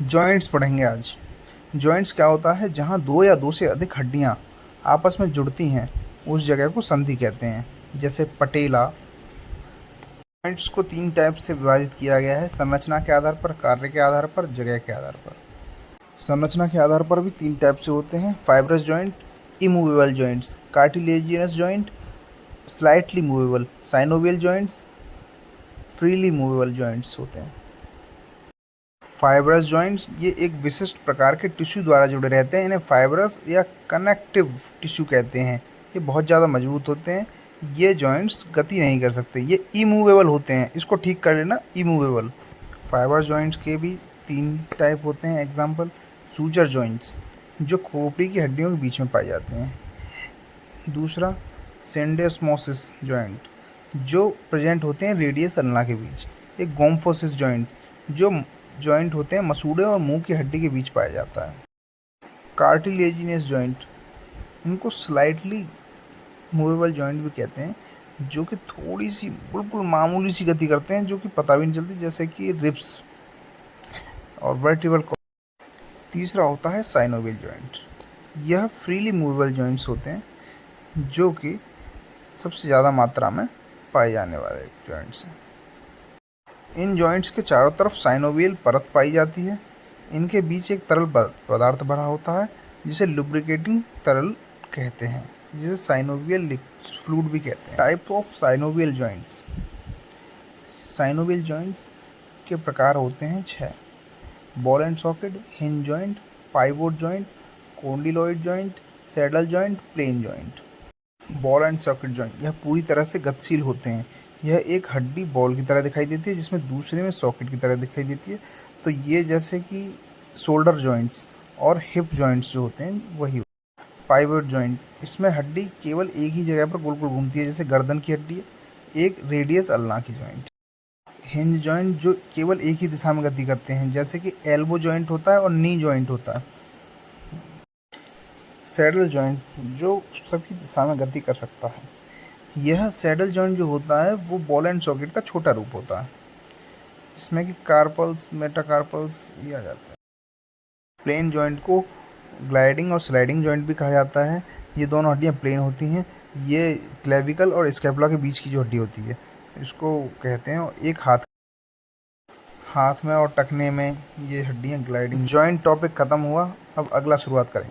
Joints पढ़ेंगे आज। Joints क्या होता है? जहाँ दो या दो से अधिक हड्डियाँ आपस में जुड़ती हैं उस जगह को संधि कहते हैं। जैसे पटेला। जॉइंट्स को 3 टाइप से विभाजित किया गया है: संरचना के आधार पर, कार्य के आधार पर, जगह के आधार पर। संरचना के आधार पर भी 3 टाइप से होते हैं: fibrous joint, immovable joints, cartilaginous joint, slightly movable, synovial joints, freely movable joints होते हैं। फाइब्रस जॉइंट्स ये एक विशिष्ट प्रकार के टिश्यू द्वारा जुड़े रहते हैं। इन्हें फाइब्रस या कनेक्टिव टिश्यू कहते हैं। ये बहुत ज़्यादा मजबूत होते हैं। ये जॉइंट्स गति नहीं कर सकते। ये इमूवेबल होते हैं। इसको ठीक कर लेना, इमूवेबल। फाइबर जॉइंट्स के भी 3 टाइप होते हैं। एग्जाम्पल: सूचर जॉइंट्स, जो खोपड़ी की हड्डियों के बीच में पाए जाते हैं। दूसरा, सिंडेस्मोसिस जॉइंट, जो प्रेजेंट होते हैं रेडियस अल्ना के बीच। एक गोम्फोसिस जॉइंट, जो जॉइंट होते हैं मसूड़े और मुंह की हड्डी के बीच पाया जाता है। कार्टिलेजिनस जॉइंट, इनको स्लाइटली मूवेबल जॉइंट भी कहते हैं, जो कि थोड़ी सी बिल्कुल मामूली सी गति करते हैं, जो कि पता भी नहीं चलती, जैसे कि रिब्स और वर्टिब्रल। तीसरा होता है साइनोवियल जॉइंट। यह फ्रीली मूवेबल जॉइंट्स होते हैं, जो कि सबसे ज़्यादा मात्रा में पाए जाने वाले जॉइंट्स हैं। इन जॉइंट्स के चारों तरफ साइनोवियल परत पाई जाती है। इनके बीच एक तरल पदार्थ भरा होता है, जिसे लुब्रिकेटिंग तरल कहते हैं, जिसे साइनोवियल फ्लूइड भी कहते हैं। Type of synovial joints. Synovial joints के प्रकार होते हैं 6: ball and socket, hinge joint, pivot joint, condyloid joint, saddle joint, plane joint. Ball and socket joint, यह पूरी तरह से गतिशील होते हैं। यह एक हड्डी बॉल की तरह दिखाई देती है, जिसमें दूसरे में सॉकेट की तरह दिखाई देती है। तो ये जैसे कि शोल्डर जॉइंट्स और हिप जॉइंट्स जो होते हैं वही। पाइवोट जॉइंट, इसमें हड्डी केवल एक ही जगह पर गोल गोल घूमती है, जैसे गर्दन की हड्डी है। एक रेडियस अल्ना की जॉइंट। हिंज जॉइंट, जो केवल एक ही दिशा में गति करते हैं, जैसे कि एल्बो जॉइंट होता है और नी जॉइंट होता है। सैडल जॉइंट, जो सभी दिशा में गति कर सकता है। यह सैडल जॉइंट जो होता है वो बॉल एंड सॉकेट का छोटा रूप होता है, जिसमें कि कार्पल्स, मेटाकार्पल्स ये आ जाता है। प्लेन जॉइंट को ग्लाइडिंग और स्लाइडिंग जॉइंट भी कहा जाता है। ये दोनों हड्डियाँ प्लेन होती हैं। ये क्लेविकल और स्कैपुला के बीच की जो हड्डी होती है, इसको कहते हैं। और एक हाथ में और टखने में ये हड्डियाँ ग्लाइडिंग। जॉइंट टॉपिक ख़त्म हुआ, अब अगला शुरुआत करेंगे।